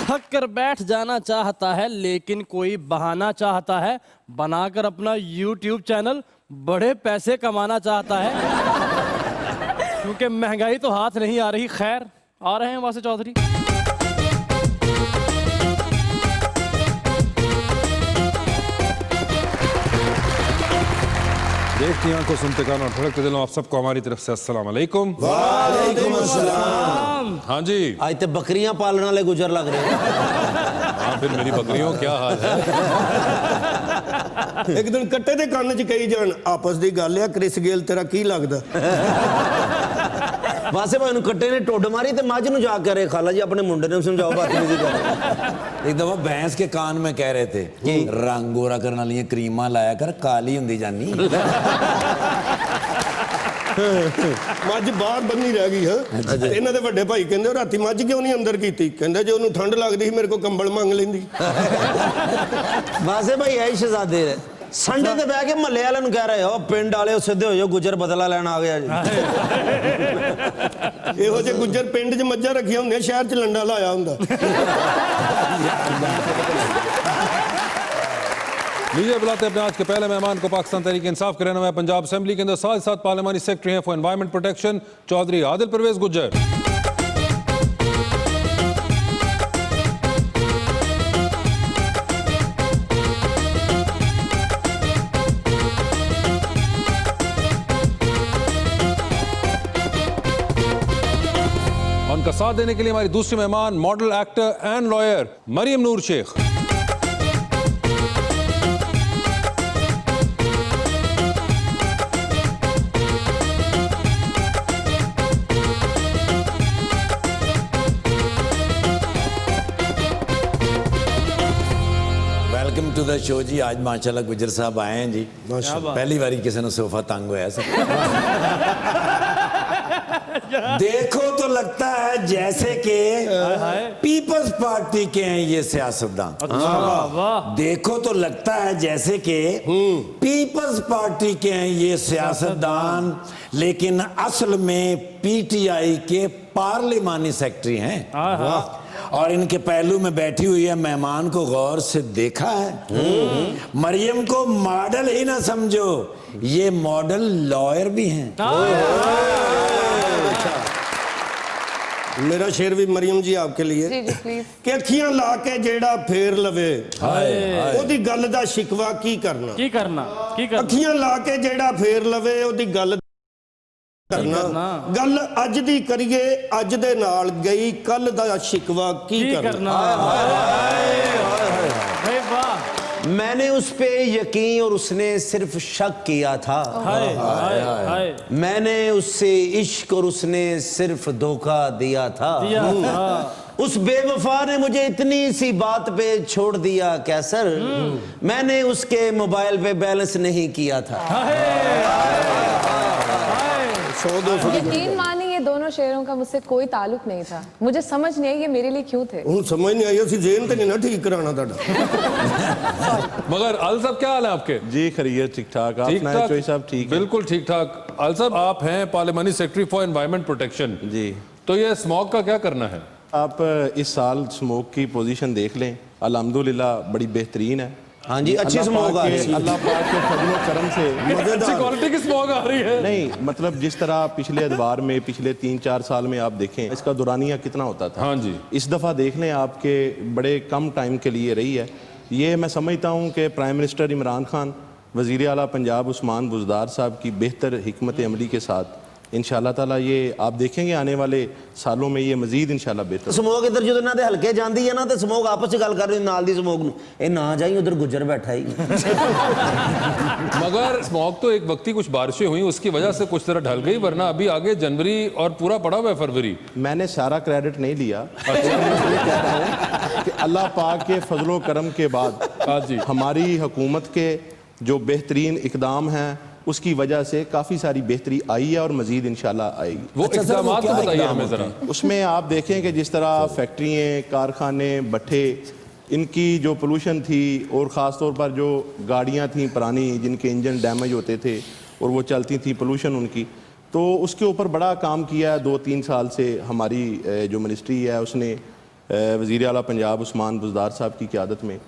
थक कर बैठ जाना चाहता है लेकिन कोई बहाना चाहता है, बनाकर अपना YouTube चैनल बड़े पैसे कमाना चाहता है। क्योंकि महंगाई तो हाथ नहीं आ रही। खैर, आ रहे हैं वासे चौधरी। देखती आंखों, सुनते कान और धड़कते दिलों, आप सबको हमारी तरफ से अस्सलाम वालेकुम। वालेकुम अस्सलाम। हाँ जी, आज तो बकरियां पालने वाले गुजर लग रहे हैं। हाँ फिर मेरी बकरियों क्या हाल है। एक दिन कट्टे दे कान च कही जान आपस दी गल है, क्रिस गेल तेरा की लगदा? वासे भाई कट्टे ने टोड मारी तो मझ नु जा करे खाला जी अपने मुंडे ने समझाओ बदतमीजी कर। एक दफा भैंस के कान में कह रहे थे रंग गोरा करने वाली क्रीमा लाया कर, काली हुंदी जानी। मझ बाहर बन्नी रह गई है। इन्हां दे वड्डे भाई कहंदे राती मझ क्यों नहीं अंदर कीती? कहंदे जे ओनू ठंड लगदी सी मेरे को कंबल मंग लैंदी। वासे भाई ऐ शहजादे संडे ते बह के महल्ले वाले नु कह रहे हो पिंड वाले सीधे हो जाओ, गुजर बदला लेना आ गया जी। ਇਹੋ ਜਿਹੇ ਗੁੱਜਰ ਪਿੰਡ 'ਚ ਮੱਝਾਂ ਰੱਖੀਆਂ ਹੁੰਦੀਆਂ, ਸ਼ਹਿਰ 'ਚ ਲੰਡਾ ਲਾਇਆ ਹੁੰਦਾ। लीजिए बुलाते अपने आज के पहले मेहमान को, पाकिस्तान तहरीक इंसाफ के रहने वाले पंजाब असेंबली के अंदर साथ साथ पार्लियामानी सेक्रेटरी हैं for environment protection Chaudhry Adil Parvez Gujjar. उनका साथ देने के लिए हमारी दूसरी मेहमान model, actor and lawyer Maryam Noor Sheikh. Welcome to the show ji. आज माशाल्लाह गुजर साहब आए हैं जी। पहली बारी किसी ने सोफा तंग होया सब। देखो तो लगता है जैसे कि पीपल्स पार्टी के हैं ये सियासतदान। देखो तो लगता है जैसे कि पीपल्स पार्टी के हैं ये सियासतदान, लेकिन असल में पीटीआई के पार्लिमानी सेक्रेटरी हैं। और इनके पहलू में बैठी हुई है मेहमान को गौर से देखा है। मरियम को मॉडल ही ना समझो, ये मॉडल लॉयर भी हैं। मेरा शेर भी मरियम जी आपके लिए। जी जी प्लीज। कि अखियां ला के जेड़ा फेर लवे ओदी गल दा शिकवा की करना? की करना? अखियां ला के जेड़ा फेर लवे ओदी गल करना। गल अज दी करिए अज दे नाल गई, कल दा शिकवा की करना? मैंने उस पे यकीन और उसने सिर्फ शक किया था। मैंने उससे इश्क और उसने सिर्फ धोखा दिया था। उस बेवफा ने मुझे इतनी सी बात पे छोड़ दिया कैसर, मैंने उसके मोबाइल पे बैलेंस नहीं किया था। यकीन मानिए ये दोनों शेरों का मुझसे कोई ताल्लुक नहीं था। मुझे समझ नहीं आई ये मेरे लिए क्यों थे। समझ नहीं आई, असि जेन ते नहीं ना ठीक कराना ताड़ा। मगर आल साहब क्या हाल है आपके? जी खैरियत, ठीक ठाक। आप सुनाएं चोई साहब? ठीक है, बिल्कुल ठीक ठाक। आल साहब आप हैं पार्लियामानी secretary for environment protection ji, तो ये स्मॉग का क्या करना है? आप इस साल स्मोक की पोजीशन देख लें, अल्हम्दुलिल्लाह बड़ी बेहतरीन है। हाँ जी, अच्छी स्मोक आ रही है। अल्लाह पाक के फजलो करम से अच्छी क्वालिटी की स्मॉग आ रही है। नहीं मतलब जिस तरह पिछले अदवार में पिछले 3-4 साल में आप देखें इसका दुरानिया कितना होता था। हाँ जी, इस दफ़ा देख लें आपके बड़े कम टाइम के लिए रही है। ये मैं समझता हूँ कि प्राइम मिनिस्टर इमरान खान, वज़ीर आला पंजाब उस्मान बुज़दार साहब की बेहतर हिकमत अमली के साथ इंशाअल्लाह ताला ये आप देखेंगे आने वाले सालों में ये मजीद इंशाअल्लाह बेहतर। स्मोक इधर जो इन्हां दे हल्के जाती है ना तो स्मोक आपस में गल कर रही नाल दी स्मोक नूं, ए ना जाई उधर गुजर बैठा ही। मगर स्मॉग तो एक वक्त ही कुछ बारिशें हुई उसकी वजह से कुछ तरह ढल गई, वरना अभी आगे जनवरी और पूरा पड़ा हुआ है फरवरी। मैंने सारा क्रेडिट नहीं लिया। कि अल्लाह पाक के फजलो करम के बाद हमारी हुकूमत के जो बेहतरीन इकदाम हैं उसकी वजह से काफ़ी सारी बेहतरी आई है और मजीद इंशाल्लाह आएगी। वो इक़दामात तो बताइए हमें ज़रा। उसमें आप देखें कि जिस तरह फैक्ट्रियाँ, कारखाने, भट्ठे, इनकी जो पोल्यूशन थी और ख़ास तौर पर जो गाड़ियाँ थी पुरानी जिनके इंजन डैमेज होते थे और वो चलती थी पोल्यूशन उनकी, तो उसके ऊपर बड़ा काम किया है 2-3 साल से हमारी जो मिनिस्ट्री है उसने। वज़ीर आला पंजाब उस्मान बुज़दार साहब की क़यादत में,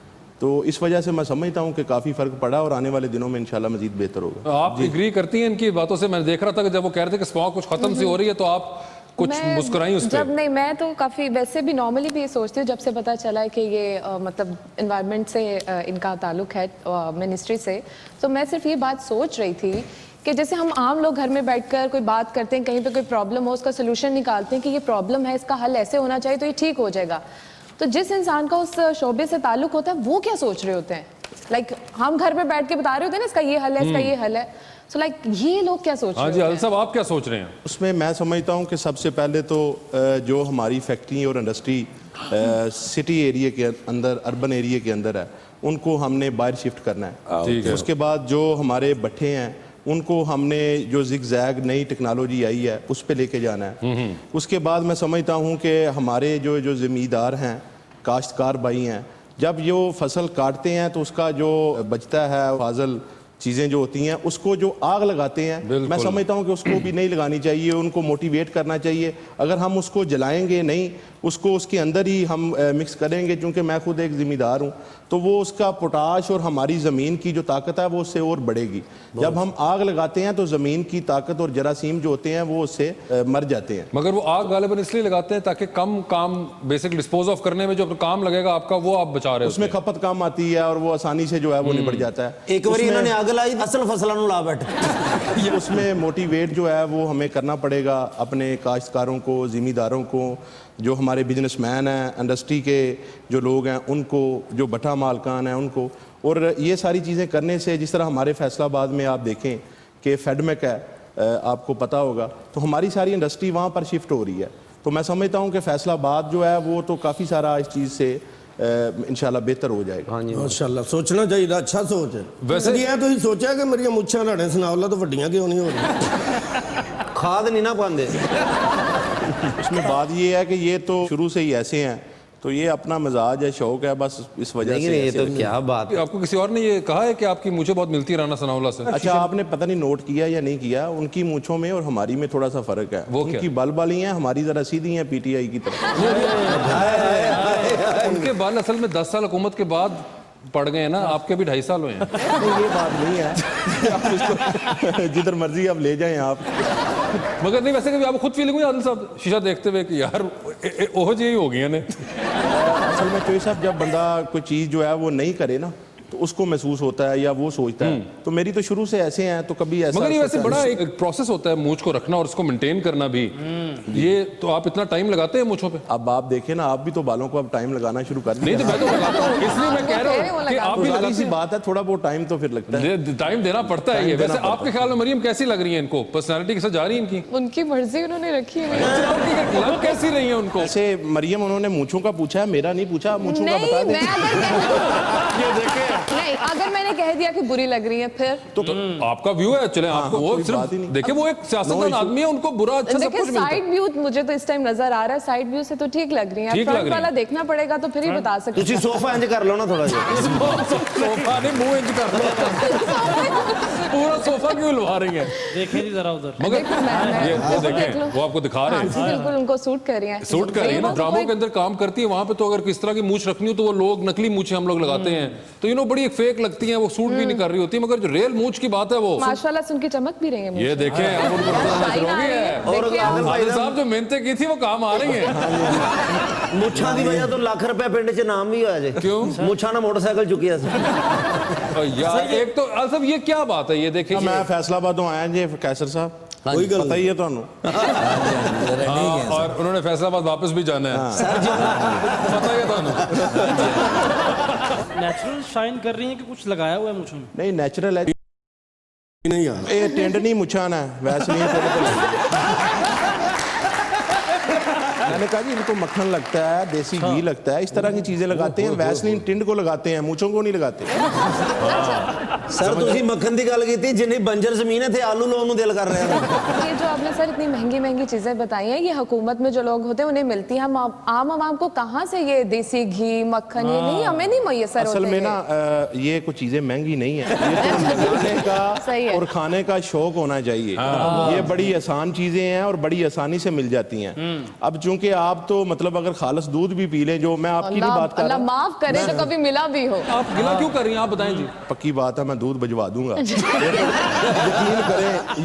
तो इस वजह से मैं समझता हूँ कि काफ़ी फ़र्क पड़ा और आने वाले दिनों में इंशाल्लाह मज़ीद बेहतर होगा। आप एग्री करती हैं इनकी बातों से? मैं देख रहा था कि जब वो कह रहे थे कि स्मॉग कुछ खत्म सी हो रही है तो आप कुछ मुस्कुराई उस जब पे। नहीं, मैं तो काफ़ी वैसे भी नॉर्मली भी ये सोचती हूँ, जब से पता चला है कि ये मतलब इन्वायरमेंट से इनका ताल्लुक है मिनिस्ट्री से, तो मैं सिर्फ ये बात सोच रही थी कि जैसे हम आम लोग घर में बैठकर कोई बात करते हैं, कहीं पे कोई प्रॉब्लम हो, उसका सोल्यूशन निकालते हैं कि ये प्रॉब्लम है, इसका हल ऐसे होना चाहिए तो ये ठीक हो जाएगा। तो जिस इंसान का उस शोबे से ताल्लुक होता है वो क्या सोच रहे होते हैं? लाइक हम घर पे बैठ के बता रहे होते हैं ना, इसका ये हल है, इसका ये हल है। सो लाइक ये लोग क्या सोच रहे हाँ जी, हैं? आदिल साहब आप क्या सोच रहे हैं? उसमें मैं समझता हूँ कि सबसे पहले तो जो हमारी फैक्ट्री और इंडस्ट्री सिटी एरिया के अंदर, अर्बन एरिया के अंदर है, उनको हमने बाहर शिफ्ट करना है। ठीक है। उसके बाद जो हमारे भट्ठे हैं उनको हमने जो जिगजैग नई टेक्नोलॉजी आई है उस पे लेके जाना है। उसके बाद मैं समझता हूँ कि हमारे जो ज़मींदार हैं, काश्तकार भाई हैं, जब ये फसल काटते हैं तो उसका जो बचता है फाजल चीज़ें जो होती हैं उसको जो आग लगाते हैं, मैं समझता हूँ कि उसको भी नहीं लगानी चाहिए, उनको मोटिवेट करना चाहिए। अगर हम उसको जलाएंगे नहीं, उसको उसके अंदर ही हम मिक्स करेंगे, क्योंकि मैं खुद एक ज़िम्मेदार हूँ, तो वो उसका पोटाश और हमारी ज़मीन की जो ताकत है वो उससे और बढ़ेगी। जब हम आग लगाते हैं तो ज़मीन की ताकत और जरासीम जो होते हैं वो उससे मर जाते हैं। मगर वो आग गालिबन इसलिए लगाते हैं ताकि कम काम बेसिक डिस्पोज ऑफ करने में जो काम लगेगा आपका वो आप बचा रहे हो, उसमें खपत कम आती है और वो आसानी से जो है वो निपट जाता है। एक बार इन्होंने आग लाई असल फसलों ला बैठे। उसमें मोटिवेट जो है वो हमें करना पड़ेगा अपने काश्तकारों को, ज़िम्मेदारों को, जो हमारे बिजनेसमैन हैं, इंडस्ट्री के जो लोग हैं उनको, जो भट्ठा मालकान हैं उनको। और ये सारी चीज़ें करने से, जिस तरह हमारे फैसलाबाद में आप देखें कि फेडमेक है, आपको पता होगा, तो हमारी सारी इंडस्ट्री वहाँ पर शिफ्ट हो रही है। तो मैं समझता हूँ कि फैसलाबाद जो है वो तो काफ़ी सारा इस चीज़ से इंशाल्लाह बेहतर हो जाएगा। हाँ जी, माशाल्लाह, सोचना चाहिए, अच्छा सोच है। वैसे- कदी ऐ तुसीं सोचा कि मेरियां मुੱਛਾਂ ਤੁਹਾਡੇ ਸਨਾਵਲਾ ਤੋਂ ਵੱਡੀਆਂ क्यों नहीं हो रही? खाद नहीं ना पाते। उसमें बात ये है कि ये तो शुरू से ही ऐसे हैं, तो ये अपना मजाज है, शौक है, बस इस वजह नहीं से ये ऐसे तो हैं। क्या बात है। आपको किसी और ने ये कहा है कि आपकी मूछें बहुत मिलती है राना सनाउल्लाह से? अच्छा, आपने पता नहीं नोट किया या नहीं किया, उनकी मूंछों में और हमारी में थोड़ा सा फर्क है। वो क्या? उनकी बल बाली हैं, हमारी जरा सीधी हैं पीटीआई की तरफ। उनके बाल असल में 10 साल हुकूमत के बाद पड़ गए हैं ना, आपके भी 2.5 साल हुए हैं। नहीं, ये बात नहीं है। आप इसको जिधर मर्जी आप ले जाएं आप। मगर नहीं, वैसे कभी आपको खुद फीलिंग हुई आदिल साहब शीशा देखते हुए कि यार ओहो जी ही हो गई ने? असल में तो साहब जब बंदा कोई चीज़ जो है वो नहीं करे ना तो उसको महसूस होता है या वो सोचता है। तो मेरी तो शुरू से ऐसे हैं, तो कभी ऐसा मगर ये वैसे सोचा बड़ा एक प्रोसेस होता है मूछ को रखना और उसको मेंटेन करना भी। ये तो आप इतना टाइम लगाते हैं मूछों पे? अब आप देखें ना, आप भी तो बालों को अब टाइम लगाना शुरू कर नहीं दिया। तो मैं तो लगाता हूँ, इसलिए मैं कह रहा हूँ कि आप भी जाहिर लगाते सी बात है, थोड़ा बहुत टाइम तो फिर लगता है। टाइम देना पड़ता है। ये टाइम देना वैसे पड़ता आपके ख्याल में मरियम कैसी लग रही है इनको? पर्सनालिटी के साथ जा रही है इनकी? उनकी मर्जी उन्होंने रखी है। लग कैसी रही है उनको? ऐसे मरियम, उन्होंने मूंछों का पूछा है, मेरा नहीं पूछा। मूंछों का नहीं, बता दें। ये नहीं, अगर मैंने कह दिया कि बुरी लग रही है फिर तो आपका व्यू है, चले आपको वो कोई बात ही सिर्फ नहीं। देखिए, वो एक सियासतदान आदमी है, उनको बुरा अच्छा सब देखिए कुछ मिलता है। साइड व्यू मुझे तो इस टाइम नजर आ रहा है, साइड व्यू से तो ठीक लग रही है। ठीक लग फ्रंट रही वाला है। देखना पड़ेगा तो फिर ही बता सकते तुसी सोफा इंज कर लो ना थोड़ा सा। सोफा ने मुंह इंज कर दिया। पूरा सोफा क्यों लुभा रही है? देखें जी जरा उधर। मगर देखो, मैं- ये वो देख देखें, लो। वो आपको दिखा रहे हैं। बिल्कुल उनको सूट कर रही है। सूट कर रही है ना, वो तो ड्रामों कोई- के अंदर काम करती है, वहां पे तो अगर किस तरह की मूछ रखनी हो तो वो लोग नकली मूछें हम लोग लगाते हैं, तो बड़ी एक फेक लगती हैं, वो सूट भी नहीं कर रही होती। मगर जो रियल मूछ की बात है वो माशाल्लाह से उनकी चमक भी रही है। ये देखें, अब उनको नजर हो गई है। और देखिए, आदिल साहब जो मेहनतें की थी वो काम आ रही हैं। मुच्छां दी वजह तो लाख रुपया पिंड च नाम भी होया जे। क्यों? मुच्छां ना मोटरसाइकिल चुकी है। यार एक तो सब ये क्या बात है, ये देखिए मैं फैसलाबादों आया जी कैसर साहब, कोई गल पता ही है ਤੁਹਾਨੂੰ। और उन्होंने फैसलाबाद वापस भी जाना है। पता ही है ਤੁਹਾਨੂੰ। नेचुरल शाइन कर रही है कि कुछ लगाया हुआ है मुझ में? नहीं, नेचुरल है। नहीं यार, ये टेंड नहीं मुछाना है, वैसे नहीं तेरे को लगता। मैंने कहा जी इनको मक्खन लगता है, देसी घी लगता है, इस तरह की चीजें लगाते हैं। वैसलीन टिंड को लगाते हैं, मूंछों को नहीं लगाते। सर तुसी मक्खन दी गल कीती, जिन्नी बंजर जमीन है थे आलू लाउन नूं दिल कर रहे हैं। ये जो आपने सर इतनी महंगी महंगी चीजें बताई हैं, ये हुकूमत में जो लोग होते हैं उन्हें मिलती हैं। हम आम आवाम को कहाँ से ये देसी घी मक्खन ये नहीं, हमें नहीं मुयसर होते। असल में ना ये कुछ चीजें महंगी नहीं है, ये तो लगाने का सही है। और खाने का शौक होना चाहिए। ये बड़ी आसान चीजें हैं और बड़ी आसानी से मिल जाती हैं। अब चूंकि क्योंकि आप तो मतलब अगर खालस दूध भी पी लें, जो मैं आपकी नहीं बात कर अल्लाह रहा, माफ करे जो कभी मिला भी हो। आप गिला क्यों कर रही हैं, आप बताएं जी। पक्की बात है मैं दूध भिजवा दूंगा।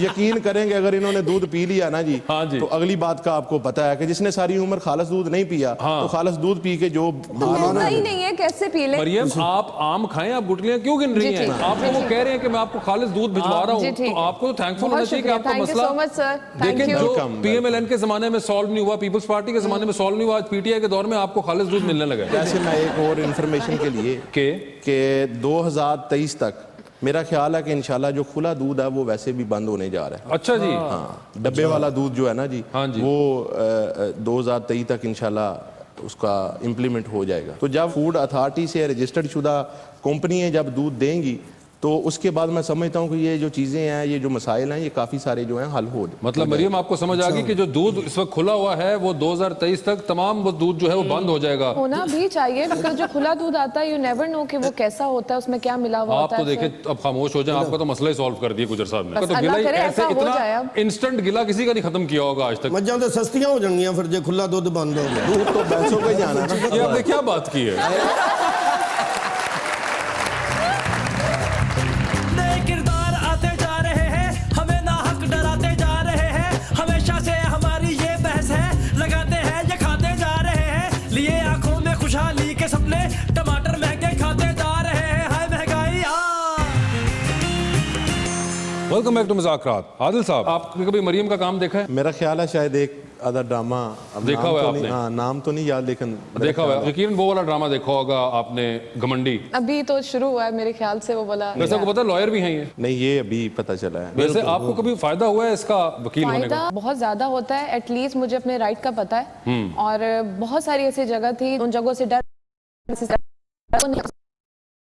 यकीन करेंगे अगर इन्होंने दूध पी लिया ना जी, हाँ जी। तो अगली बात का आपको पता है कि जिसने सारी उम्र खालस दूध नहीं पिया, तो खालस दूध पी के जो होता ही नहीं है, कैसे पी ले। मरियम आप आम खाएं, आप गुटलियां क्यों गिन रही जी, हैं? ठीक। आपको वो जी, कह रहे हैं कि मैं आपको खालिस दूध भिजवा रहा जी, हूं, ठीक तो है। आपको तो थैंकफुल बहुत होना चाहिए कि शुक्रिया, आपका thank you मसला so much, sir. Thank देखें you. जो Welcome, पीएमएलएन के जमाने में सॉल्व नहीं हुआ, पीपल्स पार्टी के जमाने में सॉल्व नहीं हुआ, आज पीटीआई के दौर में आपको खालिस दूध मिलने लगा है। वैसे मैं एक और इंफॉर्मेशन के लिए कि 2023 तक मेरा ख्याल है कि इंशाल्लाह जो खुला दूध है वो वैसे भी बंद होने जा रहा है। अच्छा जी। हाँ, डब्बे वाला दूध जो है ना जी, हाँ जी। वो 2023 तक इंशाल्लाह उसका इम्प्लीमेंट हो जाएगा। तो जब फूड अथॉरिटी से रजिस्टर्ड शुदा कंपनियां जब दूध देंगी, तो उसके बाद मैं समझता हूँ कि ये जो चीज़ें हैं, ये जो मसाइल हैं, ये काफ़ी सारे जो हैं हल हो जाए। मतलब मरियम आपको समझ आ गई कि जो दूध इस वक्त खुला हुआ है वो 2023 तक तमाम वो दूध जो है वो बंद हो जाएगा। होना भी चाहिए, बिकॉज जो खुला दूध आता है यू नेवर नो कि वो कैसा होता है, उसमें क्या मिला हुआ आप होता तो है। देखें अब खामोश हो जाएं, आपका तो मसला ही सॉल्व कर दिया गुजर साहब ने। बस तो अल्लाह गिला करे ऐसे ऐसा हो इतना जाए अब। इंस्टेंट गिला किसी का नहीं खत्म किया होगा आज तक। मज्जां तो सस्तियां हो जाएंगियां फिर जे खुला दुੱਧ बंद हो गया। दूध तो पैसों पे जाना है ना। ये आपने क्या बात की है? नए किरदार आते जा रहे हैं, हमें नाहक डराते जा रहे हैं, हमेशा से हमारी ये बहस है, लगाते हैं ये खाते जा रहे हैं, लिए आंखों में खुशहाली के सपने, टमाटर महंगे खाते जा रहे हैं, हाय महंगाई। वेलकम बैक टू मज़ाकरात। आदिल साहब, आपने कभी मरियम का काम देखा है? मेरा ख्याल है शायद एक आधा ड्रामा, अब देखा नाम हुआ है तो आपने? नहीं- हाँ, नाम तो नहीं याद, लेकिन मेरा देखा हुआ ख्याल है, यकीनन वो वाला ड्रामा देखा होगा आपने, घमंडी। अभी तो शुरू हुआ है मेरे ख्याल से वो वाला। वैसे आपको पता है लॉयर भी हैं ये? नहीं, ये अभी पता चला है। वैसे आपको कभी फायदा हुआ है इसका वकील होने फायदा का? बहुत ज्यादा होता है, एटलीस्ट मुझे अपने राइट का पता है, और बहुत सारी ऐसी जगह थी उन जगहों से डर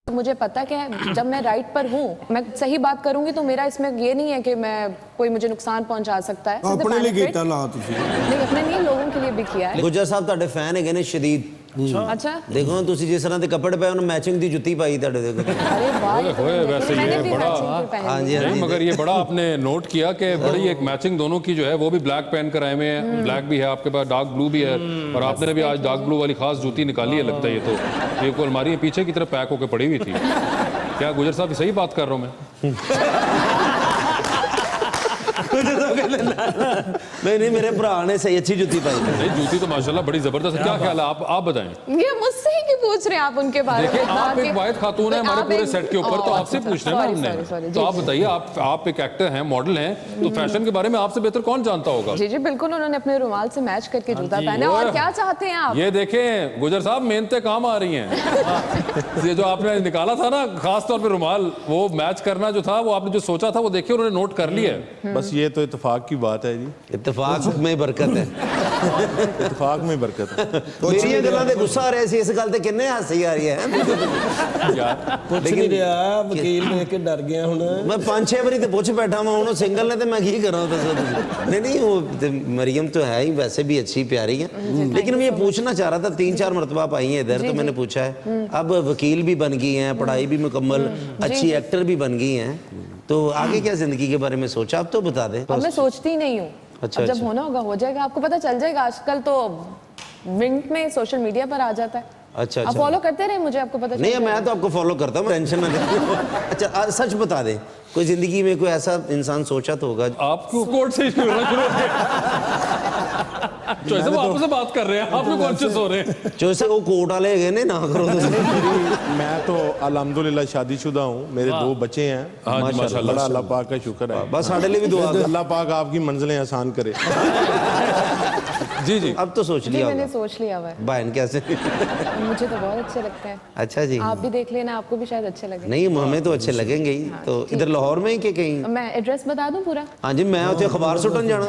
मुझे पता क्या है, जब मैं राइट पर हूँ, मैं सही बात करूंगी तो मेरा इसमें ये नहीं है कि मैं कोई मुझे नुकसान पहुंचा सकता है। अपने लिए कीता ला तुसी। नहीं, अपने नहीं, लोगों के लिए भी किया है। ਗੁੱਜਰ ਸਾਹਿਬ ਤੁਹਾਡੇ ਫੈਨ ਹੈਗੇ ਨੇ ਸ਼ਦੀਦ। अच्छा, ਦੇਖੋ ਤੁਸੀਂ जिस तरह ਦੇ ਕੱਪੜੇ ਪਾਏ ਉਹਨੂੰ मैचिंग ਦੀ ਜੁੱਤੀ ਪਾਈ ਤੁਹਾਡੇ ਦੇ। अरे वाह, ये तो ओए, मैंने वैसे मैंने ये भी बड़ा- मैचिंग की पहनी हाँ जी, है। हाँ नहीं, जी। मगर ये बड़ा आपने नोट किया कि बड़ी एक मैचिंग दोनों की जो है वो भी ब्लैक पहन कर आए हुए हैं, ब्लैक भी है आपके पास, डार्क ब्लू भी है, और आपने भी आज डार्क ब्लू वाली खास जूती निकाली है लगता है। ये तो ये को अलमारी है पीछे की तरफ पैक होकर पड़ी हुई थी। क्या गुजर साहब सही बात कर रहा हूँ मैं? नहीं नहीं, मेरे भरा ने सही अच्छी जूती पाई। नहीं, जूती तो माशाल्लाह बड़ी जबरदस्त है। क्या ख्याल है, आप बताएं। ये मुझसे ही क्यों पूछ रहे हैं आप उनके बारे में? देखिए आप बाकी- एक वाहिद खातून है हमारे आप पूरे एक- सेट के ऊपर, तो आपसे पूछ रहे हैं Sorry, ना sorry, sorry, हमने। जी, तो आप जी। बताइए, आप एक एक्टर हैं, मॉडल हैं, तो फैशन के बारे में आपसे बेहतर कौन जानता होगा? जी जी बिल्कुल, उन्होंने अपने रुमाल से मैच करके जूता पहना। और क्या चाहते हैं आप? ये देखें गुजर साहब, मेहनतें काम आ रही हैं। ये जो आपने निकाला था ना खास तौर पे रुमाल, वो मैच करना जो था, वो आपने जो सोचा था वो देखिए उन्होंने नोट कर लिया है। बस ये तो इत्तेफाक की बात है जी, इत्तेफाक में बरकत है। इत्तेफाक में बरकत है। मेरिया गल्लां ते गुस्सा आ ਰਿਹਾ ਸੀ, ਇਸ ਗੱਲ ਤੇ ਕਿੰਨੇ ਹਾਸੀ ਆ ਰਹੀ ਹੈ। ਕੁਛ ਨਹੀਂ ਰਿਹਾ, ਵਕੀਲ ਦੇਖ ਕੇ ਡਰ ਗਿਆ ਹੁਣ। मैं 5-6 बारी तो पूछ बैठा मैं, हूँ सिंगल ने तो मैं की करा दसो तुसी। नहीं नहीं, वो तो मरियम तो है ही वैसे भी अच्छी प्यारी है, लेकिन मैं ये पूछना चाह रहा था, 3-4 मरतबा आप आई हैं इधर, तो मैंने पूछा है अब वकील भी बन गई हैं, पढ़ाई भी मुकम्मल, अच्छी एक्टर भी बन गई हैं, तो आगे क्या जिंदगी के बारे में सोचा, आप तो बता दें। अब मैं सोचती ही नहीं हूँ। अच्छा, अब जब अच्छा। होना होगा हो जाएगा, आपको पता चल जाएगा। आजकल तो मिनट में सोशल मीडिया पर आ जाता है। अच्छा आप अच्छा। फॉलो करते रहे मुझे, आपको पता चल नहीं, जाएगा। मैं तो आपको फॉलो करता हूँ, टेंशन ना लें। अच्छा सच बता दें, कोई जिंदगी में कोई ऐसा इंसान सोचा तो होगा। आपको कोर्ट से शुरू होना चॉइस वो आपसे बात कर रहे हैं, आप कॉन्शियस हो रहे हैं। जो से वो कोर्ट वाले है ने ना करो तुसी। मैं तो अल्हम्दुलिल्लाह शादीशुदा हूँ, मेरे 2 बच्चे हैं। हाँ जी, माशाल्लाह। बड़ा अल्लाह पाक का शुक्र है। बस साढ़े लिए भी दुआ करो। अल्लाह पाक आपकी मंजिलें आसान करे। जी जी, अब तो सोच जी लिया मैंने होगा सोच लिया हुआ है। बहन कैसे। मुझे तो बहुत अच्छे लगते हैं। अच्छा जी। आप भी देख लेना, आपको भी शायद अच्छे लगे। नहीं, हमें तो अच्छे लगेंगे ही। तो इधर लाहौर में ही कि कहीं? मैं एड्रेस बता दूं पूरा? हाँ जी, मैं उसे अखबार सुटन जाना।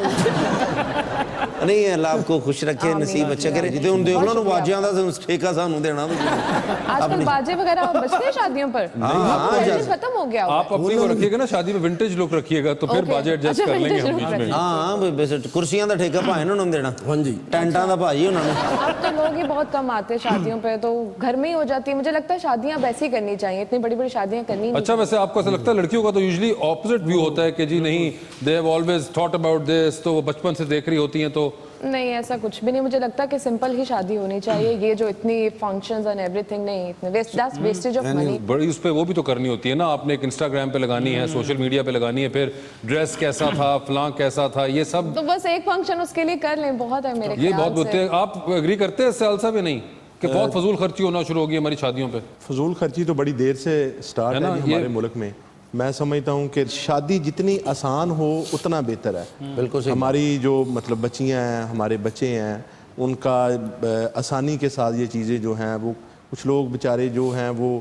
नहीं, अल्लाह आपको खुश रखे, नसीब अच्छा करे। जिते उन देख लो ना बाजियां दा ठेका सानू देना। आजकल बाजे वगैरह बजते हैं शादियों पर। हाँ, ट्रेडिशन खत्म हो गया हुआ है। आप अपनी वो रखिएगा ना, शादी में विंटेज लुक रखिएगा, तो फिर Okay. बाजे एडजस्ट अच्छा, कर लेंगे vintage हम look बीच में। हाँ, कुर्सियां दा ठेका भाई उन्होंने देना। हाँ जी। टेंटां दा भाई उन्होंने। अब तो लोग ही बहुत कम आते हैं शादियों पे, तो घर में ही हो जाती है। मुझे लगता है शादियां वैसी करनी चाहिए, इतनी बड़ी बड़ी शादियां करनी नहीं। अच्छा, वैसे आपको ऐसा लगता है लड़कियों का तो यूजुअली ऑपोजिट व्यू होता है कि जी नहीं, they have always thought about this, तो वो बचपन से देख रही होती हैं, तो नहीं, ऐसा कुछ भी नहीं। मुझे लगता है कि सिंपल ही शादी होनी चाहिए। ये जो इतनी फंक्शंस एंड एवरीथिंग नहीं, इतने वेस्टेज ऑफ मनी। बड़ी उस पे वो भी तो करनी होती है ना, आपने एक इंस्टाग्राम पे लगानी है, सोशल मीडिया पे लगानी है, फिर ड्रेस कैसा था, फलां कैसा था, ये सब तो बस एक फंक्शन उसके लिए कर लें, बहुत है मेरे ये ख्याल बहुत से। होते हैं। आप एग्री करते हैं इससे अलसा भी नहीं कि बहुत फजूल खर्ची होना शुरू होगी हमारी शादियों पे? फजूल खर्ची तो बड़ी देर से स्टार्ट है है ना, जी ये- हमारे मुल्क में। मैं समझता हूँ कि शादी जितनी आसान हो उतना बेहतर है। बिल्कुल सही। हमारी जो मतलब बच्चियाँ हैं, हमारे बच्चे हैं, उनका आसानी के साथ ये चीज़ें जो हैं वो, कुछ लोग बेचारे जो हैं वो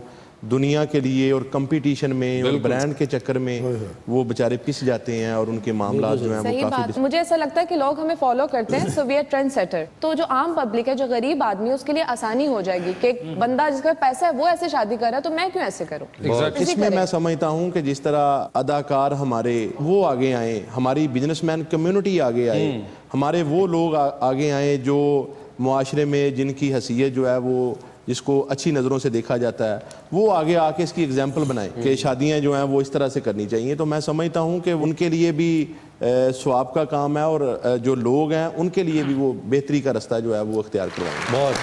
दुनिया के लिए और कंपटीशन में और ब्रांड के चक्कर में वो बेचारे पिस जाते हैं और उनके मामला जो हैं वो सही काफ़ी बात। मुझे ऐसा लगता है कि लोग हमें फॉलो करते हैं, so we are trendsetter. तो जो आम पब्लिक है, जो गरीब आदमी है, उसके लिए आसानी हो जाएगी कि एक बंदा जिसका पैसा है वो ऐसे शादी कर रहा है, तो मैं क्यों ऐसे करूं? Exactly. इसमें मैं समझता हूँ कि जिस तरह अदाकार हमारे वो आगे आए, हमारी बिजनेसमैन कम्युनिटी आगे आए, हमारे वो लोग आगे आए जो मुआशरे में जिनकी हैसियत जो है वो जिसको अच्छी नज़रों से देखा जाता है, वो आगे आके इसकी एग्जाम्पल बनाए कि शादियाँ जो हैं वो इस तरह से करनी चाहिए। तो मैं समझता हूँ कि उनके लिए भी स्वाब का काम है और जो लोग हैं उनके लिए भी वो बेहतरी का रास्ता जो है वो इख्तियार करवाएं। बहुत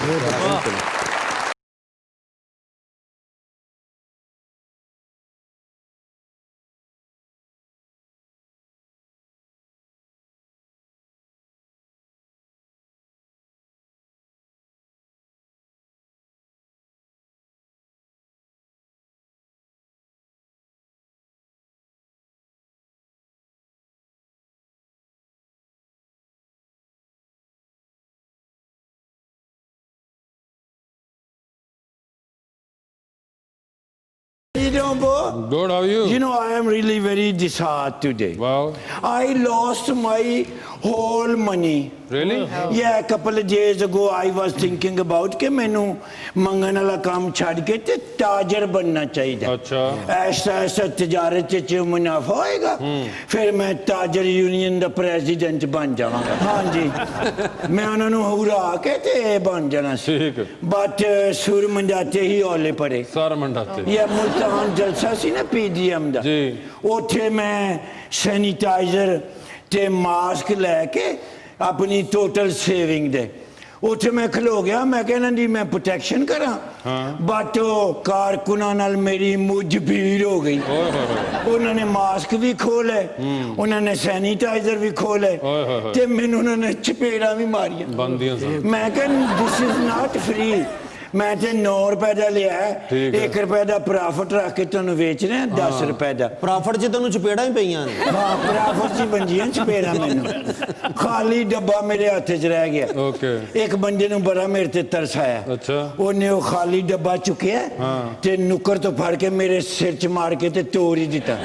Good, how are you? You know, I am really very disheartened today. Wow. I lost my whole money. Really? Yeah, a couple of days ago I was thinking about कि मैनू मंगन वाला काम छाड़ के ते ताजर बनना चाहिए। अच्छा। ऐसा ऐसा तिजारत च मुनाफा होएगा, फिर मैं ताजर यूनियन दा प्रेसिडेंट बन जावांगा। हाँ जी, मैं उन्होंने हुरा के ते बन जाना सी। ठीक है। बट सुर मंडाते ही ओले पड़े। सारा मंडाते। ये मुल्तान जलसा सी ना PGM दा, जी। ਉੱਥੇ ਮੈਂ ਸੈਨੀਟਾਈਜ਼ਰ ਤੇ ਮਾਸਕ ਲੈ ਕੇ ਆਪਣੀ ਟੋਟਲ ਸੇਵਿੰਗ ਦੇ ਉੱਥੇ ਮੈਂ ਖਲੋ ਗਿਆ। ਮੈਂ ਕਹਿੰਦਾ ਜੀ ਮੈਂ ਪ੍ਰੋਟੈਕਸ਼ਨ ਕਰਾਂ, ਬਟ ਉਹ ਕਾਰਕੁਨਾਂ ਨਾਲ ਮੇਰੀ ਮੁੱਝ ਭੀੜ ਹੋ ਗਈ। ਉਹਨਾਂ ਨੇ ਮਾਸਕ ਵੀ ਖੋਲੇ, ਉਹਨਾਂ ਨੇ ਸੈਨੀਟਾਈਜ਼ਰ ਵੀ ਖੋਲੇ ਤੇ ਮੈਨੂੰ ਉਹਨਾਂ ਨੇ ਚਪੇੜਾਂ ਵੀ ਮਾਰੀਆਂ। ਬੰਦੀਆਂ ਸਨ। ਮੈਂ ਕਹਿੰਦਾ ਦਿਸ ਇਜ਼ ਨਾਟ ਫ੍ਰੀ। ਮੈਂ ਤੇ 9 ਰੁਪਏ ਦਾ ਲਿਆ, 1 ਰੁਪਏ ਦਾ ਪ੍ਰੋਫਿਟ ਰੱਖ ਕੇ ਤੁਹਾਨੂੰ ਵੇਚ ਰਿਹਾ 10 ਰੁਪਏ ਦਾ। प्रॉफिट च तेन चपेड़ा ही पईयां ने। ਹਾਂ ਪ੍ਰੋਫਿਟ ਜੀ ਬੰਜੀਆਂ ਚਪੇੜਾ ਮੈਨੂੰ। ਖਾਲੀ ਡੱਬਾ ਮੇਰੇ ਹੱਥ 'ਚ ਰਹਿ ਗਿਆ। Okay. ਇੱਕ ਬੰਦੇ ਨੂੰ ਬੜਾ ਮੇਰੇ ਤੇ ਤਰਸ ਆਇਆ। ਅੱਛਾ। ਉਹਨੇ ਉਹ ਖਾਲੀ ਡੱਬਾ ਚੁੱਕਿਆ ਤੇ ਨੁੱਕਰ ਤੋਂ ਫੜ ਕੇ ਮੇਰੇ ਸਿਰ 'ਚ ਮਾਰ ਕੇ ਤੇ ਤੋੜ ਹੀ ਦਿੱਤਾ।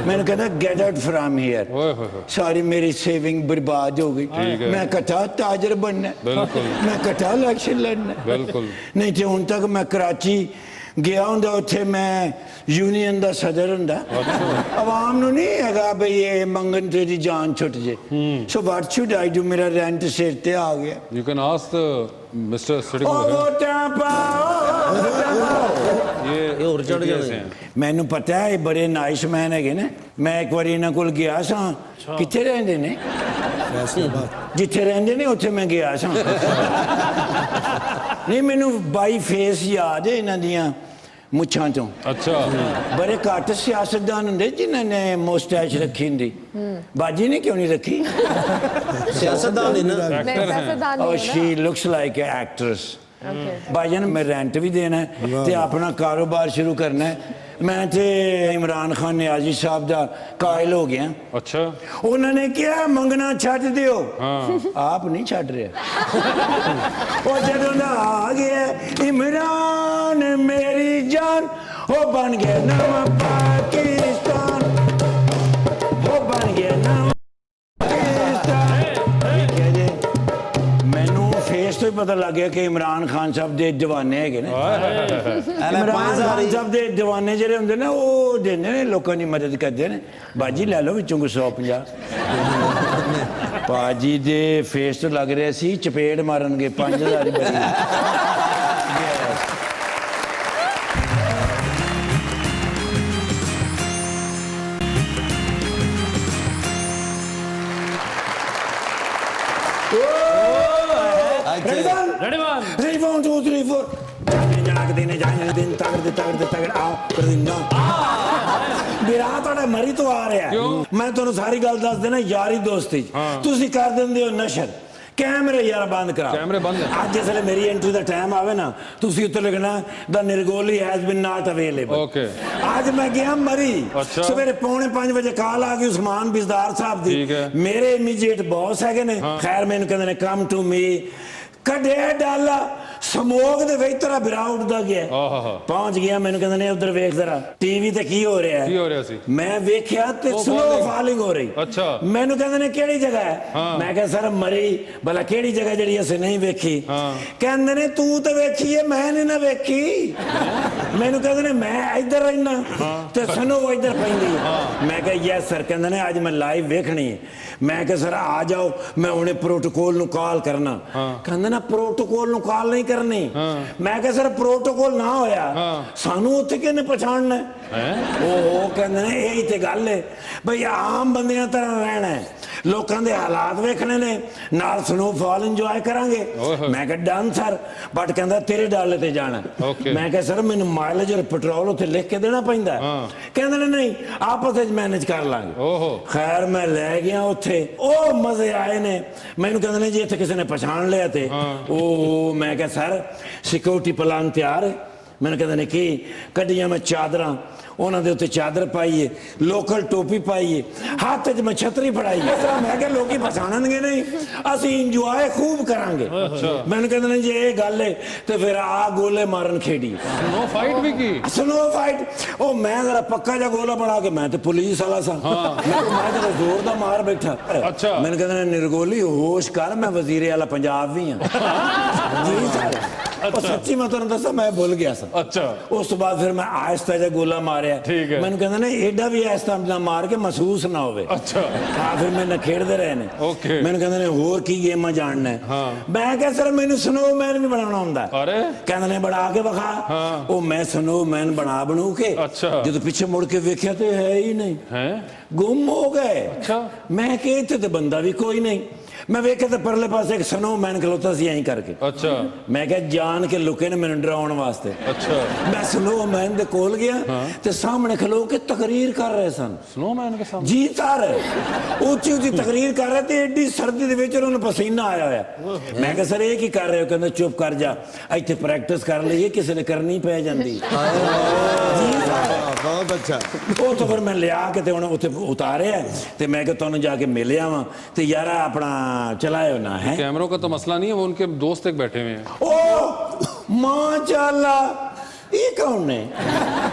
ਮੈਨੂੰ ਕਹਿੰਦਾ ਗੈਟ ਆਊਟ ਫਰਮ ਹੇਅਰ। ਓਏ ਹੋਏ ਹੋਏ। ਸਾਰੀ ਮੇਰੀ ਸੇਵਿੰਗ ਬਰਬਾਦ ਹੋ ਗਈ। ਮੈਂ ਇਕੱਠਾ ਤਾਜਰ ਬਣਨਾ, ਮੈਂ ਇਕੱਠਾ ਇਲੈਕਸ਼ਨ ਲੜਨਾ। ਬਿਲਕੁਲ। ਨਹੀਂ ਤੇ ਹੁਣ ਤੱਕ ਮੈਂ ਕਰਾਚੀ ਗਿਆ ਹੁੰਦਾ, ਉੱਥੇ ਮੈਂ ਯੂਨੀਅਨ ਦਾ ਸਦਰ ਹੁੰਦਾ। ਆਵਾਮ ਨੂੰ ਨਹੀਂ ਹੈਗਾ ਬਈ ਇਹ ਮੰਗਣ ਤੇਰੀ ਜਾਨ ਛੁੱਟ ਜੇ। ਸੋ ਵਾਟ ਸ਼ੁਡ ਆਈ ਡੂ? ਮੇਰਾ ਰੈਂਟ ਸਿਰ ਤੇ ਆ ਗਿਆ। You can ask the Mr. Sitting ਉਹ over there. ਵੋਟਾਂ ਪਾਓ। ये और चढ़ ATS जाने। हैं। ਮੈਨੂੰ ਪਤਾ ਹੈ ਇਹ ਬੜੇ ਨਾਈਸ ਮੈਨ ਹੈਗੇ ਨੇ। ਮੈਂ ਇੱਕ ਵਾਰੀ ਇਹਨਾਂ ਕੋਲ ਗਿਆ ਸਾਂ। ਕਿੱਥੇ ਰਹਿੰਦੇ ਨੇ? ਜਿੱਥੇ ਰਹਿੰਦੇ ਨੇ ਉੱਥੇ ਮੈਂ ਗਿਆ ਸਾਂ। ਨਹੀਂ ਮੈਨੂੰ ਬਾਈ ਫੇਸ ਯਾਦ ਹੈ ਇਹਨਾਂ ਦੀਆਂ ਮੁੱਛਾਂ ਤੋਂ। अच्छा। ਬੜੇ ਘੱਟ ਸਿਆਸਤਦਾਨ ਹੁੰਦੇ ਜਿਨ੍ਹਾਂ ਨੇ ਮੋਸਟੈਚ ਰੱਖੀ ਹੁੰਦੀ। ਬਾਜੀ ਨੇ ਕਿਉਂ ਨਹੀਂ ਰੱਖੀ? सियासतदान है ना। नहीं, सियासतदान Oh, नहीं है she looks like an actress. भाईजान मैं रेंट भी देना है ते अपना कारोबार शुरू करना है। मैं ते इमरान खान नियाजी साहब दा कायल हो गया। अच्छा। उन्होंने क्या मंगना छੱਡ दियो। आप नहीं छੱਡ रहे। वो जदों दा आ गया इमरान मेरी जान, वो बन गया नवा पाकिस्तान, वो बन गया नवा फेस तो ही पता लग गया कि इमरान खान साहब दे दीवाने है ने। इमरान खान साहब दे दीवाने ਜਿਹੜੇ ਹੁੰਦੇ ਨੇ ਉਹ ਦਿੰਦੇ ਨੇ ਲੋਕਾਂ ਦੀ ਮਦਦ ਕਰਦੇ ਨੇ। ਬਾਜੀ ਲੈ ਲਓ ਵਿੱਚੋਂ 150। ਬਾਜੀ ਦੇ ਫੇਸ ਤੋਂ ਲੱਗ ਰਿਹਾ ਸੀ ਚਪੇੜ ਮਾਰਨਗੇ 5000 ਹੀ ਬੜੀ। रेडी वन 3 1 2 3 4 ਜਾਗ ਦੇਨੇ ਜਾਣੇ ਦਿਨ ਤਗੜ ਆ ਕਰ ਦਿੰਦਾ ਵਿਰਾਹ ਤੁਹਾਡਾ ਮਰੀ ਤੋਂ ਆ ਰਿਹਾ ਮੈਂ ਤੁਹਾਨੂੰ ਸਾਰੀ ਗੱਲ ਦੱਸ ਦੇਣਾ ਯਾਰੀ ਦੋਸਤੀ ਤੁਸੀਂ ਕਰ ਦਿੰਦੇ ਹੋ ਨਸ਼ਰ ਕੈਮਰੇ ਯਾਰ ਬੰਦ ਕਰਾ ਕੈਮਰੇ ਬੰਦ ਅੱਜ ਜਿਸਲੇ ਮੇਰੀ ਐਂਟਰੀ ਦਾ ਟਾਈਮ ਆਵੇ ਨਾ ਤੁਸੀਂ ਉੱਤੇ ਲਿਖਣਾ ਦਾ ਨਿਰਗੋਲੀ has been not available okay ਅੱਜ ਮੈਂ ਗਿਆ ਮਰੀ ਅੱਛਾ। ਸਵੇਰੇ 4:45 ਵਜੇ ਕਾਲ ਆ ਗਈ ਉਸਮਾਨ ਬਿਜ਼ਦਾਰ ਸਾਹਿਬ ਦੀ ਠੀਕ ਹੈ। ਮੇਰੇ ਇਮੀਡੀਏਟ ਬੌਸ ਹੈਗੇ ਨੇ ਖੈਰ ਮੈਨੂੰ ਕਹਿੰਦੇ ਨੇ ਕਮ ਟੂ ਮੀ ਕੱਢਿਆ ਡਾਲਾ ਸਮੋਗ ਦੇ ਵਿੱਚ ਤੇਰਾ ਬਿਰਾ ਉੱਡਦਾ ਗਿਆ ਆਹਾ ਪਹੁੰਚ ਗਿਆ ਮੈਨੂੰ ਕਹਿੰਦੇ ਨੇ ਉਧਰ ਵੇਖ ਜ਼ਰਾ ਟੀਵੀ ਤੇ ਕੀ ਹੋ ਰਿਹਾ ਕੀ ਹੋ ਰਿਹਾ ਸੀ ਮੈਂ ਵੇਖਿਆ ਤੇ ਉਹ ਸਲੋ falling। ਫਾਲਿੰਗ ਹੋ ਰਹੀ ਅੱਛਾ। ਮੈਨੂੰ ਕਹਿੰਦੇ ਨੇ ਕਿਹੜੀ ਜਗ੍ਹਾ ਹੈ ਮੈਂ ਕਿਹਾ ਸਰ ਮਰੀ ਭਲਾ ਕਿਹੜੀ ਜਗ੍ਹਾ ਜਿਹੜੀ ਅਸੀਂ ਨਹੀਂ ਵੇਖੀ ਕਹਿੰਦੇ ਨੇ ਤੂੰ ਤਾਂ ਵੇਖੀ ਹੈ ਮੈਂ ਨਹੀਂ ਨਾ ਵੇਖੀ ਮੈਨੂੰ ਕਹਿੰਦੇ ਨੇ ਮੈਂ ਇੱਧਰ ਰਹਿਣਾ ਤੇ ਸਨੋ ਇੱਧਰ ਪੈਂਦੀ ਮੈਂ ਕਿਹਾ ਯੈਸ ਸਰ ਕਹਿੰਦੇ ਨੇ ਅੱਜ ਮੈਂ ਲਾਈਵ ਵੇਖਣੀ ਹੈ ਮੈਂ ਕਿਹਾ ਸਰ ਆ ਜਾਓ ਮੈਂ ਹੁਣੇ ਪ੍ਰੋਟੋਕੋਲ ਨੂੰ ਕਾਲ ਕਰਨਾ ਕਹਿੰਦੇ ਨਾ ਪ੍ਰੋਟੋਕੋਲ ਨੂੰ ਕਾਲ ਨਹੀਂ ਕਰਨੀ ਮੈਂ ਕਿਹਾ ਸਰ ਪ੍ਰੋਟੋਕੋਲ ਨਾ ਹੋਇਆ ਸਾਨੂੰ ਉੱਥੇ ਕਿਹਨੇ ਪਛਾਣਨਾ ਉਹ ਕਹਿੰਦੇ ਨੇ ਇਹ ਹੀ ਤੇ ਗੱਲ ਹੈ ਬਈ ਆਮ ਬੰਦਿਆਂ ਤਰ੍ਹਾਂ ਰਹਿਣਾ ਹੈ ਲੋਕਾਂ ਦੇ ਹਾਲਾਤ ਵੇਖਣੇ ਨੇ ਨਾਲ ਸਨੋਫਾਲ ਇੰਜੋਏ ਕਰਾਂਗੇ ਮੈਂ ਕਿਹਾ ਡਨ ਸਰ ਬਟ ਕਹਿੰਦਾ ਤੇਰੇ ਡਾਲੇ ਤੇ ਜਾਣਾ ਮੈਂ ਕਿਹਾ ਸਰ ਮੈਨੂੰ ਮਾਈਲੇਜ ਔਰ ਪੈਟਰੋਲ ਉੱਥੇ ਲਿਖ ਕੇ ਦੇਣਾ ਪੈਂਦਾ ਕਹਿੰਦੇ ਨੇ ਨਹੀਂ ਆਪਸ ਵਿੱਚ ਮੈਨੇਜ ਕਰ ਲਾਂਗੇ ਖੈਰ ਮੈਂ ਲੈ ਗਿਆ ਉੱਥੇ ਉਹ ਮਜ਼ੇ ਆਏ ਨੇ ਮੈਨੂੰ ਕਹਿੰਦੇ ਨੇ ਜੀ ਇੱਥੇ ਕਿਸੇ ਨੇ ਪਛਾਣ ਲਿਆ ਤੇ ਉਹ ਮੈਂ ਕਿਹਾ ਸਰ ਸਿਕਿਉਰਿਟੀ ਪਲਾਨ ਤਿਆਰ ਹੈ ਮੈਨੂੰ ਕਹਿੰਦੇ ਨੇ ਕੀ ਕੱਢੀਆਂ ਮੈਂ ਚਾਦਰਾਂ ਉਹਨਾਂ ਦੇ ਉੱਤੇ ਚਾਦਰ ਪਾਈਏ ਲੋਕਲ ਟੋਪੀ ਪਾਈਏ ਹੱਥ 'ਚ ਮੈਂ ਛਤਰੀ ਫੜਾਈ ਮੈਂ ਕਿਹਾ ਲੋਕੀ ਪਛਾਣਨਗੇ ਨਹੀਂ ਅਸੀਂ ਇੰਜੋਏ ਖੂਬ ਕਰਾਂਗੇ ਮੈਨੂੰ ਕਹਿੰਦੇ ਨੇ ਜੇ ਇਹ ਗੱਲ ਹੈ ਤੇ ਫਿਰ ਆ ਗੋਲੇ ਮਾਰਨ ਖੇਡੀ ਸਨੋ ਫਾਈਟ ਵੀ ਕੀ ਸਨੋ ਫਾਈਟ ਉਹ ਮੈਂ ਜ਼ਰਾ ਪੱਕਾ ਜਿਹਾ ਗੋਲਾ ਬਣਾ ਕੇ ਮੈਂ ਤੇ ਪੁਲਿਸ ਵਾਲਾ ਸਾਂ ਮੈਂ ਤਾਂ ਜ਼ੋਰ ਦਾ ਮਾਰ ਬੈਠਾ ਮੈਨੂੰ ਕਹਿੰਦੇ ਨੇ ਨਿਰਗੋਲੀ ਹੋਸ਼ ਕਰ ਮੈਂ ਵਜ਼ੀਰੇ ਵਾਲਾ ਪੰਜਾਬ ਵੀ ਹਾਂ ਜੀ ਸਰ ਉਹ ਸੱਚੀ ਮੈਂ ਤੁਹਾਨੂੰ ਦੱਸਾਂ ਮੈਂ ਭੁੱਲ ਗਿਆ ਸਾਂ ਅੱਛਾ ਉਸ ਤੋਂ ਬਾਅਦ ਫਿਰ ਮੈਂ ਆਹਿਸਤਾ ਜਿਹਾ ਗੋਲਾ ਮਾਰਿਆ ਮੈਨੂੰ ਕਹਿੰਦੇ ਨੇ ਐਡਾ ਵੀ ਆਹਿਸਤਾ ਨਾ ਮਾਰ ਕੇ ਮਹਿਸੂਸ ਨਾ ਹੋਵੇ ਅੱਛਾ ਫਿਰ ਮੈਨੂੰ ਖੇਡਦੇ ਰਹੇ ਨੇ ਮੈਨੂੰ ਕਹਿੰਦੇ ਨੇ ਹੋਰ ਕੀ ਗੇਮਾਂ ਜਾਣਨਾ ਮੈਂ ਕਿਹਾ ਸਰ ਮੈਨੂੰ ਸਨੋਮੈਨ ਵੀ ਬਣਾਉਣਾ ਹੁੰਦਾ ਕਹਿੰਦੇ ਨੇ ਬਣਾ ਕੇ ਵਿਖਾ ਉਹ ਮੈਂ ਸਨੋਮੈਨ ਬਣੂ ਕੇ ਜਦੋਂ ਪਿੱਛੇ ਮੁੜ ਕੇ ਵੇਖਿਆ ਤੇ ਹੈ ਹੀ ਨਹੀਂ ਗੁੰਮ ਹੋ ਗਏ ਮੈਂ ਕਿਹਾ ਇੱਥੇ ਤੇ ਬੰਦਾ ਵੀ ਕੋਈ ਨਹੀਂ ਮੈਂ ਵੇਖਿਆ ਤੇ ਪਰਲੇ ਪਾਸੇ ਇੱਕ ਸਨੋਮੈਨ ਖਲੋਤਾ ਸੀ ਐਂ ਕਰਕੇ ਮੈਂ ਕਿਹਾ ਜਾਣ ਕੇ ਲੁਕੇ ਨੇ ਮੈਨੂੰ ਡਰਾਉਣ ਵਾਸਤੇ ਮੈਂ ਸਨੋਮੈਨ ਦੇ ਕੋਲ ਗਿਆ ਤੇ ਸਾਹਮਣੇ ਖਲੋ ਕੇ ਤਕਰੀਰ ਕਰ ਰਹੇ ਸਨ ਸਨੋਮੈਨ ਕੇ ਸਾਹਮਣੇ ਜੀ ਸਰ ਉੱਚੀ ਉੱਚੀ ਤਕਰੀਰ ਕਰ ਰਹੇ ਤੇ ਐਡੀ ਸਰਦੀ ਦੇ ਵਿੱਚ ਉਹਨਾਂ ਨੂੰ ਪਸੀਨਾ ਆਇਆ ਹੋਇਆ ਮੈਂ ਕਿਹਾ ਸਰ ਇਹ ਕੀ ਕਰ ਰਹੇ ਹੋ ਕਹਿੰਦੇ ਚੁੱਪ ਕਰ ਜਾ ਇੱਥੇ ਪ੍ਰੈਕਟਿਸ ਕਰ ਲਈਏ ਕਿਸੇ ਨੇ ਕਰਨੀ ਪੈ ਜਾਂਦੀ ਜੀ ਸਰ ਬਹੁਤ ਅੱਛਾ ਉਹ ਤਾਂ ਫਿਰ ਮੈਂ ਲਿਆ ਕੇ ਤੇ ਹੁਣ ਉੱਥੇ ਉਤਾਰਿਆ ਤੇ मैं क्या ਤੁਹਾਨੂੰ ਜਾ ਕੇ ਮਿਲਿਆ ਵਾਂ ਤੇ ਯਾਰ ਆਪਣਾ चलाए ना है कैमरों का तो मसला नहीं है वो उनके दोस्त एक बैठे हुए हैं ओ माशाल्लाह ये कौन है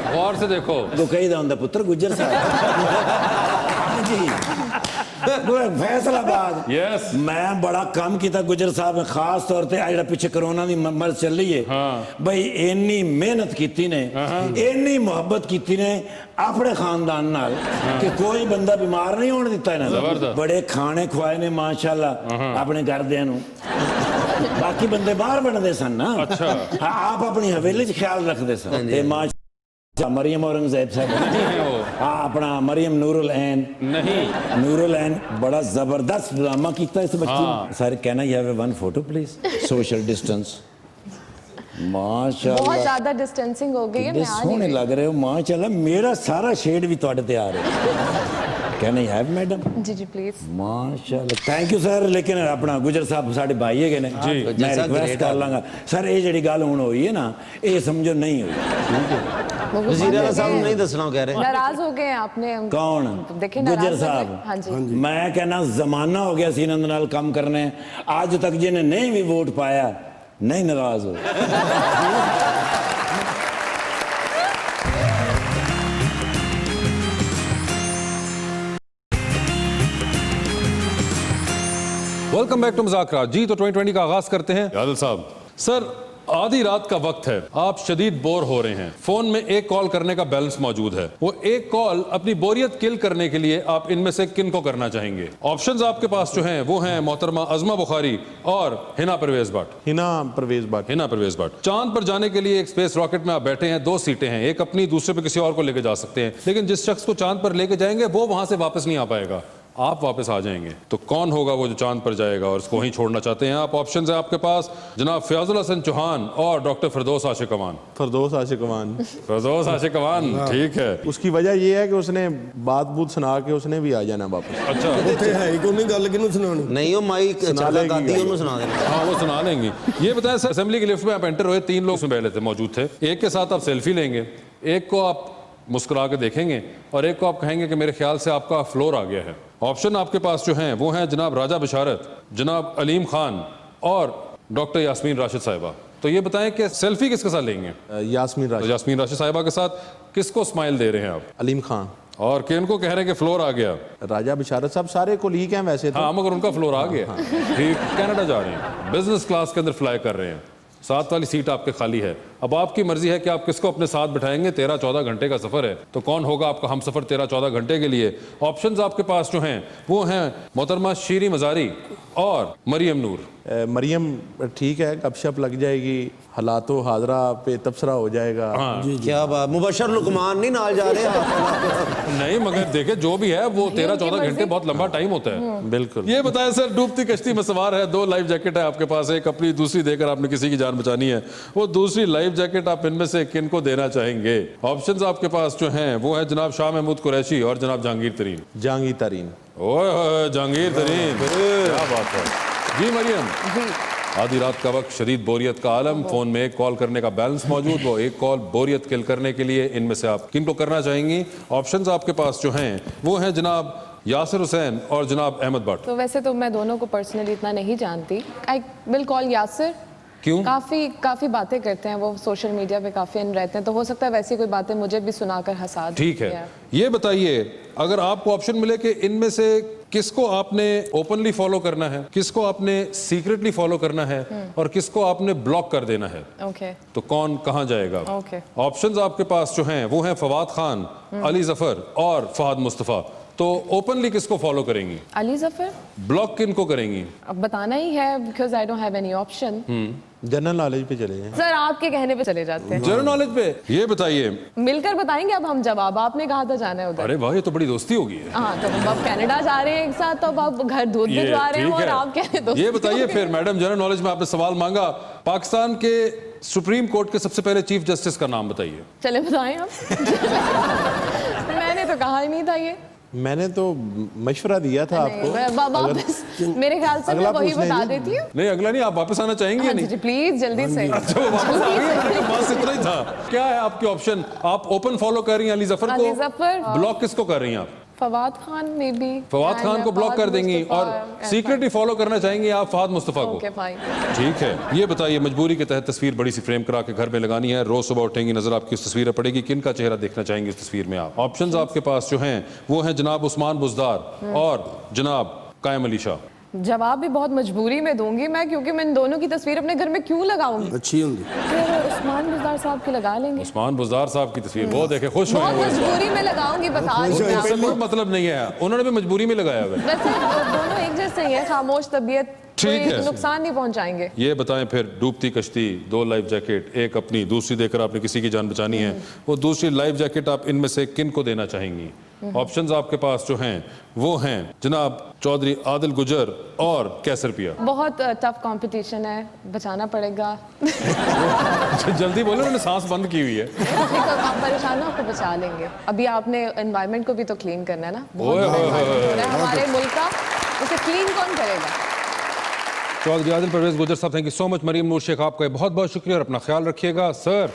गौर से देखो तो कही दा उनका पुत्र गुज्जर साहब जी फैसलाबाद यस मैं बड़ा काम किया गुज्जर साहब ने खास तौर पे आ पिछे कोरोना की मर चली है बई इन्नी मेहनत की ने इन्नी मुहब्बत की ने अपने खानदान नाल कि कोई बंदा बीमार नहीं होने दिता इन्होंने बड़े खाने खुआए ने माशाल्लाह अपने घरदियां नूं बाकी बंदे बाहर बनते सन ना आप अपनी हवेली च ख्याल रखते सन मरियम औरंगजेब साहब अपना मरियम नूरुल ऐन नहीं नूरुल ऐन बड़ा जबरदस्त ड्रामा किया इस बच्चे ने सर कहना you have one photo please social distance माशाल्लाह बहुत ज्यादा डिस्टेंसिंग हो गई है मैं आ सोने लग रहे हो माशाल्लाह मेरा सारा शेड भी ਤੁਹਾਡੇ ਤੇ ਆ ਰਿਹਾ कहना यू हैव मैडम जी जी प्लीज माशाल्लाह थैंक यू सर लेकिन अपना गुजर साहब साडे भाई है ने जी मैं रिक्वेस्ट कर लांगा सर ये जेडी गल हुन होई है ना ये समझो नहीं हुई वजीर आला साहब नहीं दसना कह रहे नाराज हो गए आपने कौन देखे गुजर साहब हाँ जी मैं कहना जमाना हो गया सी इन्हां नाल काम करने आज तक जिन्हें नहीं भी वोट पाया नहीं नाराज हो वेलकम बैक टू मुज़ाकरा जी। तो 2020 का आगाज करते हैं। यादव साहब सर आधी रात का वक्त है, आप शदीद बोर हो रहे हैं, फोन में एक कॉल करने का बैलेंस मौजूद है, वो एक कॉल अपनी बोरियत किल करने के लिए आप इनमें से किन को करना चाहेंगे? ऑप्शंस आपके पास जो हैं वो हैं मोहतरमा अज़मा बुखारी और हिना परवेज भट्ट। हिना परवेज भट्ट चांद पर जाने के लिए एक स्पेस रॉकेट में आप बैठे हैं, 2 सीटें हैं, एक अपनी दूसरे पे किसी और को लेके जा सकते हैं, लेकिन जिस शख्स को चांद पर लेके जाएंगे वो वहां से वापस नहीं आ पाएगा। आप वापस आ जाएंगे तो कौन होगा वो जो चांद पर जाएगा और उसको वहीं छोड़ना चाहते हैं आप? ऑप्शन है आपके पास जनाब फयाजुल हसन चौहान और डॉक्टर फिरदौस आशिक अमान। फरदौस आशिक अमान। फिरदौस आशिक अमान, ठीक है। उसकी वजह ये है कि उसने बात बूत सुना के उसने भी आ जाना वापस। अच्छा, ਉੱਥੇ ਹੈ ਹੀ ਕੋਈ ਨਹੀਂ ਗੱਲ ਕਿਹਨੂੰ ਸੁਣਾਉਣੀ नहीं वो माइक चला लेगी गाती गाड़ी। उन्होंने सुना देना। हाँ वो सुना लेंगी। ये बताएं सर, असेंबली की लिफ्ट में आप एंटर हुए, 3 लोग उसमें पहले थे मौजूद थे। एक के साथ आप सेल्फी लेंगे, एक को आप मुस्कुरा के देखेंगे और एक को आप कहेंगे कि मेरे ख्याल से आपका फ्लोर आ गया है। ऑप्शन आपके पास जो हैं वो हैं जनाब राजा बशारत, जनाब अलीम खान और डॉक्टर यास्मीन राशिद साहिबा। तो ये बताएं कि सेल्फी किसके साथ लेंगे? यास्मीन तो राशिद। यास्मीन राशिद साहिबा के साथ किसको स्माइल दे रहे हैं आप? अलीम खान। और किनको कह रहे हैं कि फ्लोर आ गया? राजा बिशारत साहब सारे कोलीग हैं वैसे तो। हाँ, मगर उनका फ्लोर आ गया। ठीक, कनाडा जा रहे हैं, बिजनेस क्लास के अंदर फ्लाई कर रहे हैं, 7 वाली सीट आपके खाली है। अब आपकी मर्जी है कि आप किसको अपने साथ बिठाएंगे। 13-14 घंटे का सफर है, तो कौन होगा आपका हम सफर 13-14 घंटे के लिए? ऑप्शंस आपके पास जो हैं वो हैं मोहतरमा शीरी मजारी और मरियम नूर। मरियम ठीक है, गपशप लग जाएगी, हालातो हाजरा पे तबसरा हो जाएगा। क्या बात, मुबशर लुकमान नहीं नाल जा रहे आप? नहीं, मगर देखे जो भी है वो 13-14 घंटे बहुत लंबा टाइम होता है। बिल्कुल। ये बताएं सर, डूबती कश्ती में सवार है, 2 लाइफ जैकेट है आपके पास, एक अपनी दूसरी देकर आपने किसी की जान बचानी है। वो दूसरी लाइफ जैकेट आप इनमें से किनको देना चाहेंगे? ऑप्शंस आपके पास जो हैं वो है जनाब शाह महमूद कुरैशी और जनाब जहांगीर तरीन। जहांगीर तरीन। ओए होए, जहांगीर तरीन, क्या बात है जी। मरियम जी, आधी रात का वक्त, शदीद बोरियत का आलम, फोन में एक कॉल करने का बैलेंस मौजूद, वो एक कॉल बोरियत किल करने के लिए, इनमें से आप किनको करना चाहेंगी? ऑप्शंस आपके पास जो हैं वो हैं जनाब यासिर हुसैन और जनाब अहमद भट्ट। तो वैसे तो मैं दोनों को पर्सनली इतना नहीं जानती। I will call Yasir. क्यों? काफी बातें करते हैं वो, सोशल मीडिया पे काफी इन रहते हैं, तो हो सकता है वैसी कोई बातें मुझे भी सुनाकर हंसा दें। ठीक है, ये बताइए अगर आपको ऑप्शन मिले कि इनमें से किसको आपने ओपनली फॉलो करना है, किसको आपने सीक्रेटली फॉलो करना है और किसको आपने ब्लॉक कर देना है, ओके तो कौन कहां जाएगा? ओके। ऑप्शंस आपके पास जो हैं वो हैं फवाद खान, अली जफर और फहद मुस्तफ़ा। तो ओपनली किसको फॉलो करेंगी? अली जफर। ब्लॉक किनको करेंगी? अब बताना ही है, because I don't have any option. General knowledge पे चले जाएं। सर आपके कहने पे चले जाते हैं। जनरल नॉलेज पे? ये बताइए। मिलकर बताएंगे अब हम जवाब, आपने कहा था जाना है उधर। अरे वाह, ये तो बड़ी दोस्ती होगी है। हाँ, तो हम अब कनाडा जा रहे हैं एक साथ, तो अब आप घर दूध ये भिजवा रहे हैं ठीक और है। आप कह रहे दोस्ती ये बताइए हो फिर गई। मैडम, जनरल नॉलेज में आपने सवाल मांगा, पाकिस्तान के सुप्रीम कोर्ट के सबसे पहले चीफ जस्टिस का नाम बताइए। चले बताएं आप। मैंने तो कहा ही नहीं था ये। मैंने तो मशवरा दिया था आपको। वापस मेरे ख्याल से मैं अगला वही पूछ बता लीजिए। देती हूँ। नहीं, अगला नहीं, आप वापस आना चाहेंगे या हाँ नहीं? जी, प्लीज जल्दी से। अच्छा, वो वापस आ गए, बस इतना ही था। क्या है आपके ऑप्शन? आप ओपन फॉलो कर रही हैं अली जफर अली को, जफर। ब्लॉक किसको कर रही हैं आप? फवाद खान में भी। फवाद खान को ब्लॉक कर देंगी और सीक्रेटली फॉलो करना चाहेंगी आप फहद मुस्तफ़ा को। Okay fine. ठीक है, ये बताइए मजबूरी के तहत तस्वीर बड़ी सी फ्रेम करा के घर में लगानी है, रोज सुबह उठेंगी नजर आपकी उस तस्वीर पड़ेगी, किन का चेहरा देखना चाहेंगे इस तस्वीर में आप? ऑप्शंस आपके पास जो हैं वो हैं जनाब उस्मान बुज़दार और जनाब कायम अली शाह। जवाब भी बहुत मजबूरी में दूंगी मैं, क्योंकि मैं इन दोनों की तस्वीर अपने घर में क्यों लगाऊंगी? अच्छी होंगी। फिर उस्मान बुज़दार साहब की लगा लेंगे। उस्मान बुज़दार साहब की तस्वीर वो देखे, खुश हुए बहुत हैं वो इस बार। मजबूरी में लगाऊंगी, बता रही हूँ इससे आपको। कोई मतलब नहीं है, उन्होंने भी मजबूरी में लगाया हुआ है। वैसे दोनों एक जैसे ही हैं, खामोश तबीयत, ठीक कोई है। नुकसान नहीं पहुंचाएंगे। ये बताएं फिर, डूबती कश्ती, 2 लाइफ जैकेट, एक अपनी दूसरी देकर आपने किसी की जान बचानी है, वो दूसरी लाइफ जैकेट आप इनमें से किन को देना चाहेंगी? ऑप्शंस आपके पास जो हैं वो हैं जनाब चौधरी आदिल गुजर और कैसर पिया। बहुत टफ कंपटीशन है, बचाना पड़ेगा। जल्दी बोलो, उन्होंने सांस बंद की हुई है। देखो, आप परेशान हो, आपको बचा लेंगे। अभी आपने एनवायरनमेंट को भी तो क्लीन करना है ना, बहुत ओए होए environment होए। हो रहा है हमारे मुल्क का, उसे क्लीन कौन करेगा? चौधरी आदिल परवेज गुजर साहब, thank you so much. Maryam Noor Sheikh, आपका बहुत बहुत शुक्रिया और अपना ख्याल रखिएगा सर।